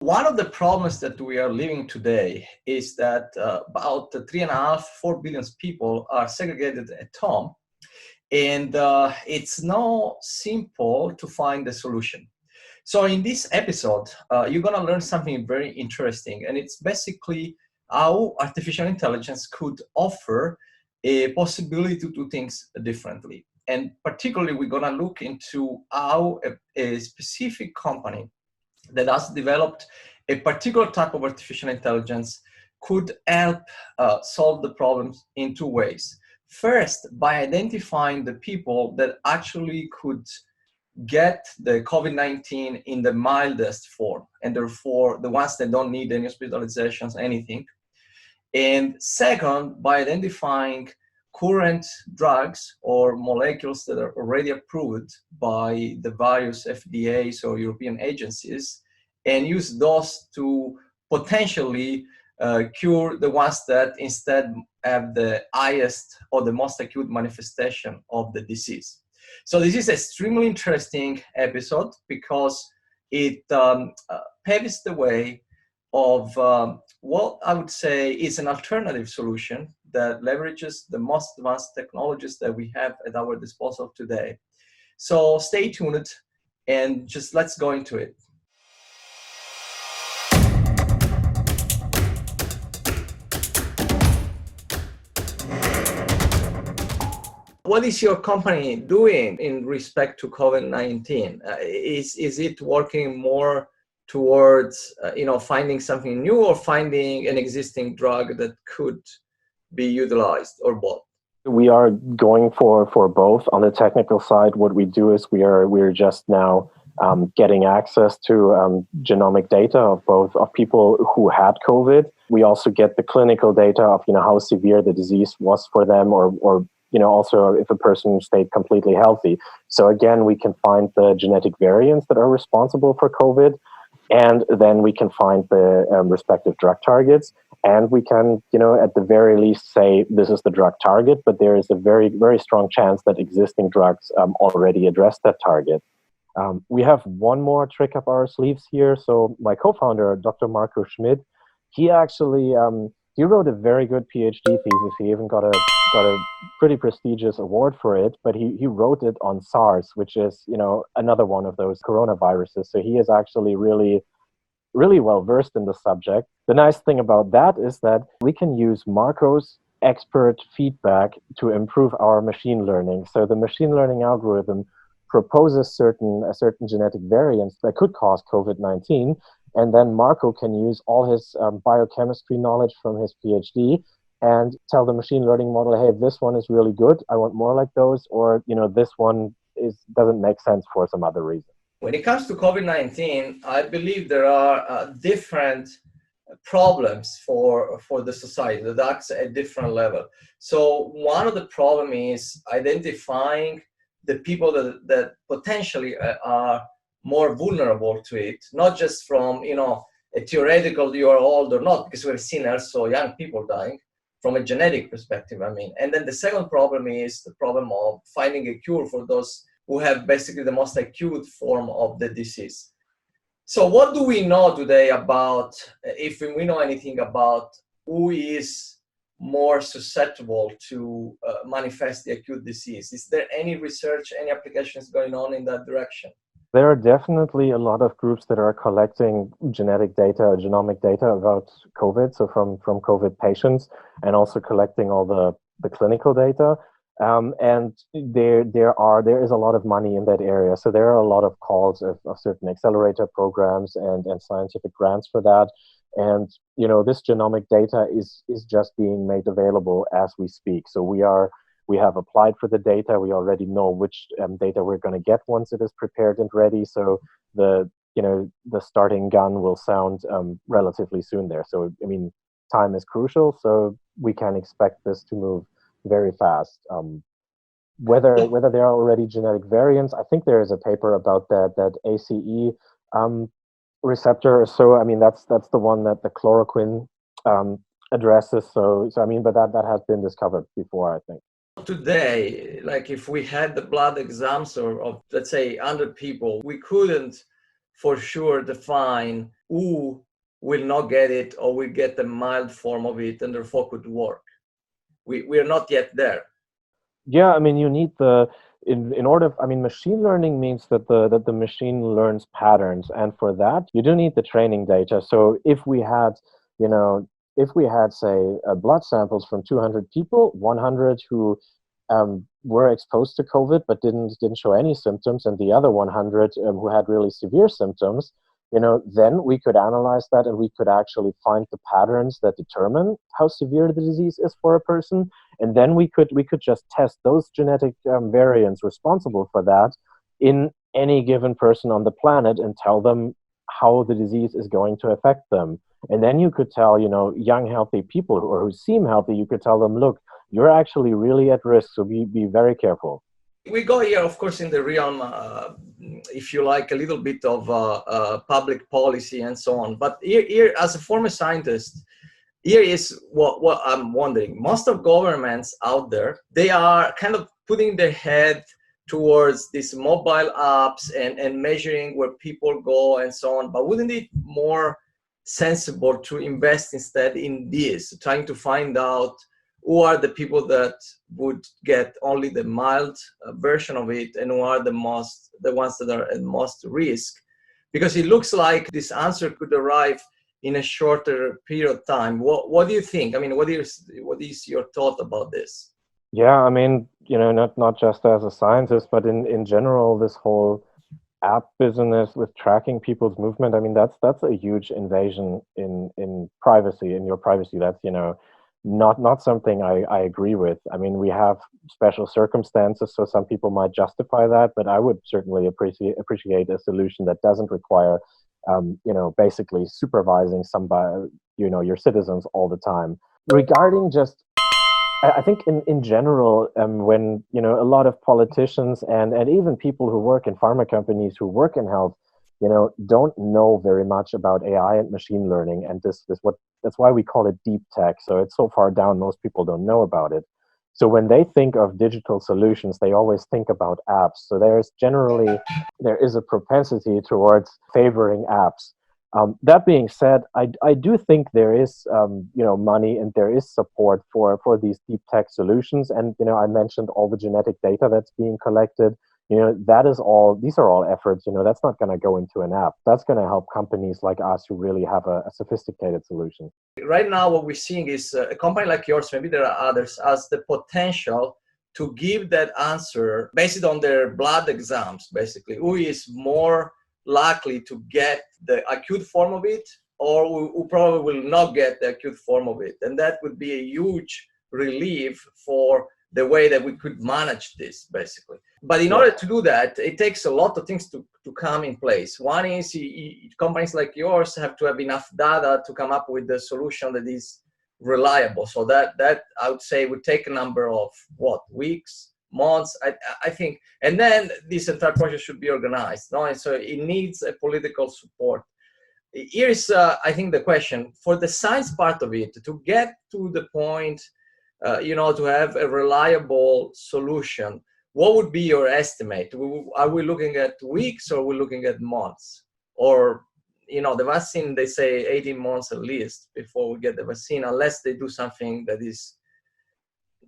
One of the problems that we are living today is that about 3.5, 4 billion people are segregated at home, and it's not simple to find a solution. So in this episode, you're going to learn something very interesting, and it's basically how artificial intelligence could offer a possibility to do things differently. And particularly, we're going to look into how a specific company that has developed a particular type of artificial intelligence could help solve the problems in two ways. First, by identifying the people that actually could get the COVID-19 in the mildest form, and therefore the ones that don't need any hospitalizations, anything. And second, by identifying current drugs or molecules that are already approved by the various FDAs or European agencies, and use those to potentially cure the ones that instead have the highest or the most acute manifestation of the disease. So this is an extremely interesting episode because it paves the way of what I would say is an alternative solution that leverages the most advanced technologies that we have at our disposal today. So stay tuned and just let's go into it. What is your company doing in respect to COVID-19? Is it working more towards finding something new or finding an existing drug that could be utilized, or both? We are going for both. On the technical side, what we do is we're just now getting access to genomic data of both of people who had COVID. We also get the clinical data of how severe the disease was for them, or also if a person stayed completely healthy. So again, we can find the genetic variants that are responsible for COVID, and then we can find the respective drug targets. And we can, at the very least say this is the drug target, but there is a very, very strong chance that existing drugs already address that target. We have one more trick up our sleeves here. So my co-founder, Dr. Marco Schmidt, he actually he wrote a very good PhD thesis. He even got a pretty prestigious award for it, but he wrote it on SARS, which is, another one of those coronaviruses. So he is actually really well versed in the subject. The nice thing about that is that we can use Marco's expert feedback to improve our machine learning. So the machine learning algorithm proposes certain genetic variants that could cause COVID-19, and then Marco can use all his biochemistry knowledge from his PhD and tell the machine learning model, hey, this one is really good, I want more like those, or this one doesn't make sense for some other reason. When it comes to COVID-19, I believe there are different problems for the society. That's at different level. So one of the problem is identifying the people that potentially are more vulnerable to it, not just from a theoretical you are old or not, because we've seen also young people dying from a genetic perspective. And then the second problem is the problem of finding a cure for those who have basically the most acute form of the disease. So what do we know today about, if we know anything about who is more susceptible to manifest the acute disease? Is there any research, any applications going on in that direction? There are definitely a lot of groups that are collecting genetic data, genomic data about COVID, so from COVID patients, and also collecting all the clinical data. And there is a lot of money in that area. So there are a lot of calls of certain accelerator programs and scientific grants for that. And this genomic data is just being made available as we speak. So we have applied for the data. We already know which data we're going to get once it is prepared and ready. So the starting gun will sound relatively soon there. So time is crucial. So we can expect this to move very fast. Whether there are already genetic variants, I think there is a paper about that ACE receptor. So that's the one that the chloroquine addresses. So but that has been discovered before, I think. Today, like if we had the blood exams of let's say 100 people, we couldn't for sure define who will not get it or will get the mild form of it and therefore could work. We are not yet there. Yeah, I mean, you need in order. I mean, machine learning means that the machine learns patterns, and for that, you do need the training data. So if we had, if we had, say, blood samples from 200 people, 100 who were exposed to COVID but didn't show any symptoms, and the other 100 who had really severe symptoms, then we could analyze that and we could actually find the patterns that determine how severe the disease is for a person, and then we could just test those genetic variants responsible for that in any given person on the planet and tell them how the disease is going to affect them. And then you could tell, young healthy people who seem healthy, you could tell them, look, you're actually really at risk, so be very careful. We go here, of course, in the realm, if you like, a little bit of public policy and so on. But here, as a former scientist, here is what I'm wondering. Most of governments out there, they are kind of putting their head towards these mobile apps and measuring where people go and so on. But wouldn't it more sensible to invest instead in this, trying to find out who are the people that would get only the mild version of it and who are the ones that are at most risk? Because it looks like this answer could arrive in a shorter period of time. What do you think? I mean, what is your thought about this? Yeah, I mean, not just as a scientist, but in general, this whole app business with tracking people's movement, I mean, that's a huge invasion in privacy, in your privacy. That's, not something I agree with. I mean, we have special circumstances, so some people might justify that, but I would certainly appreciate a solution that doesn't require, basically supervising somebody, your citizens all the time. Regarding just, I think in general, when, a lot of politicians and even people who work in pharma companies who work in health, don't know very much about AI and machine learning, and that's why we call it deep tech. So it's so far down, most people don't know about it. So when they think of digital solutions, they always think about apps. So there is a propensity towards favoring apps. That being said, I do think there is money and there is support for these deep tech solutions. And I mentioned all the genetic data that's being collected. These are all efforts. That's not going to go into an app. That's going to help companies like us who really have a sophisticated solution. Right now, what we're seeing is a company like yours, maybe there are others, has the potential to give that answer based on their blood exams, basically. Who is more likely to get the acute form of it, or who probably will not get the acute form of it. And that would be a huge relief for the way that we could manage this, basically. But in order to do that, it takes a lot of things to come in place. One is companies like yours have to have enough data to come up with the solution that is reliable. So that I would say would take a number of weeks, months, I think. And then this entire project should be organized. No? And so it needs a political support. Here's, I think, the question. For the science part of it, to get to the point, to have a reliable solution, what would be your estimate? Are we looking at weeks or are we looking at months? Or, the vaccine, they say 18 months at least before we get the vaccine, unless they do something that is,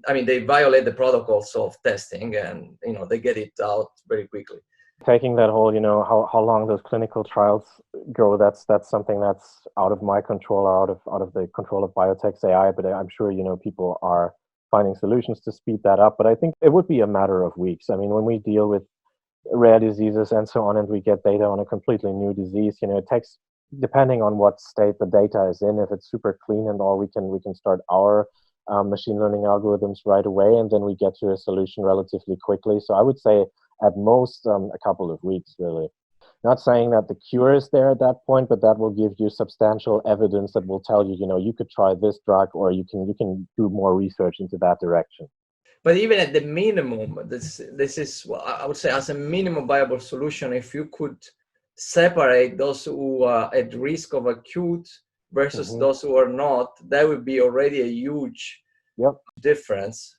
they violate the protocols of testing and, they get it out very quickly. Taking that whole, how long those clinical trials go, that's something that's out of my control or out of the control of Biotx.ai, but I'm sure, people are finding solutions to speed that up. But I think it would be a matter of weeks. I mean, when we deal with rare diseases and so on, and we get data on a completely new disease, it takes, depending on what state the data is in, if it's super clean and all, we can start our machine learning algorithms right away, and then we get to a solution relatively quickly. So I would say at most a couple of weeks, really. Not saying that the cure is there at that point, but that will give you substantial evidence that will tell you, you could try this drug, or you can do more research into that direction. But even at the minimum, this is, I would say, as a minimum viable solution, if you could separate those who are at risk of acute versus those who are not, that would be already a huge Yep. difference,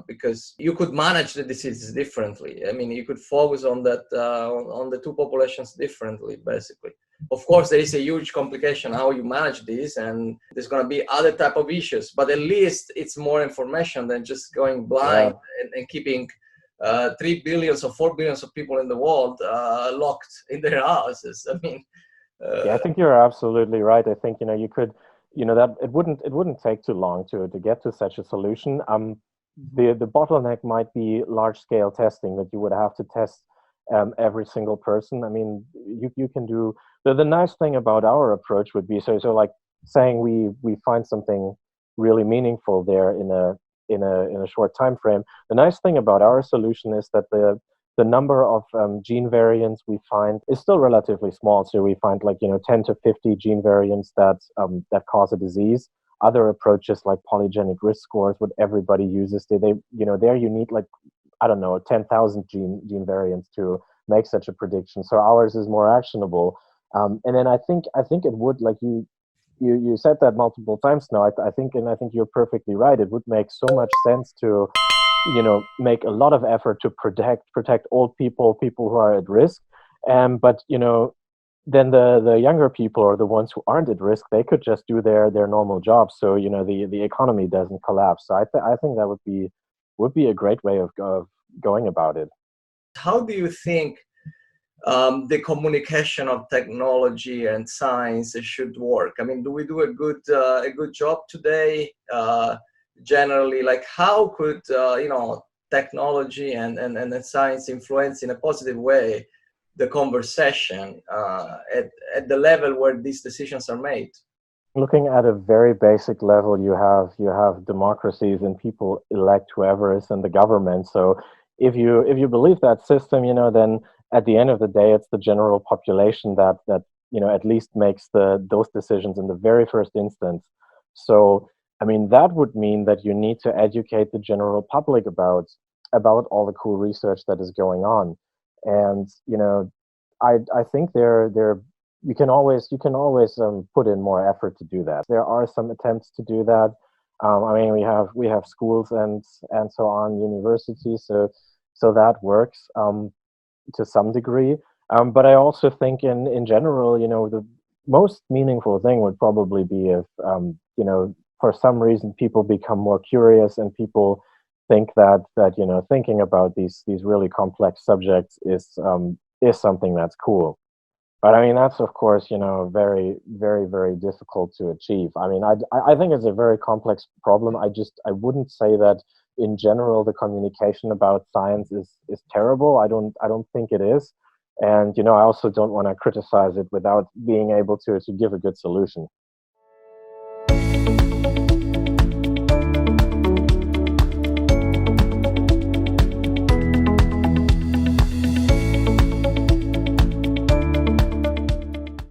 because you could manage the diseases differently. I mean, you could focus on that, on the two populations differently, basically. Of course, there is a huge complication how you manage this, and there's going to be other type of issues, but at least it's more information than just going blind and keeping 3 billion or 4 billion of people in the world locked in their houses. I mean, yeah, I think you're absolutely right. I think, you could, that it wouldn't take too long to get to such a solution. The bottleneck might be large scale testing, that you would have to test every single person. I mean, you can do the nice thing about our approach would be, so like saying we find something really meaningful there in a short time frame. The nice thing about our solution is that the number of gene variants we find is still relatively small. So we find, like, 10 to 50 gene variants that cause a disease. Other approaches like polygenic risk scores, what everybody uses, there you need, like, I don't know, 10,000 gene variants to make such a prediction. So ours is more actionable. And then I think it would, like you said that multiple times now. I think you're perfectly right. It would make so much sense to make a lot of effort to protect old people who are at risk. But then the younger people, or the ones who aren't at risk, they could just do their normal jobs. So the economy doesn't collapse. So I think that would be a great way of going about it. How do you think the communication of technology and science should work? I mean, do we do a good job today? Generally, like, how could technology and science influence in a positive way the conversation at the level where these decisions are made? Looking at a very basic level, you have democracies, and people elect whoever is in the government. So if you believe that system, then at the end of the day, it's the general population that at least makes those decisions in the very first instance. So I mean, that would mean that you need to educate the general public about all the cool research that is going on. And I think there you can always put in more effort to do that. There are some attempts to do that. I mean, we have schools and so on, universities, so that works to some degree. But I also think in general, the most meaningful thing would probably be if for some reason people become more curious, and people think that thinking about these really complex subjects is something that's cool. But I mean, that's, of course, very, very, very difficult to achieve. I mean, I think it's a very complex problem. I wouldn't say that in general the communication about science is terrible. I don't think it is. And I also don't want to criticize it without being able to give a good solution.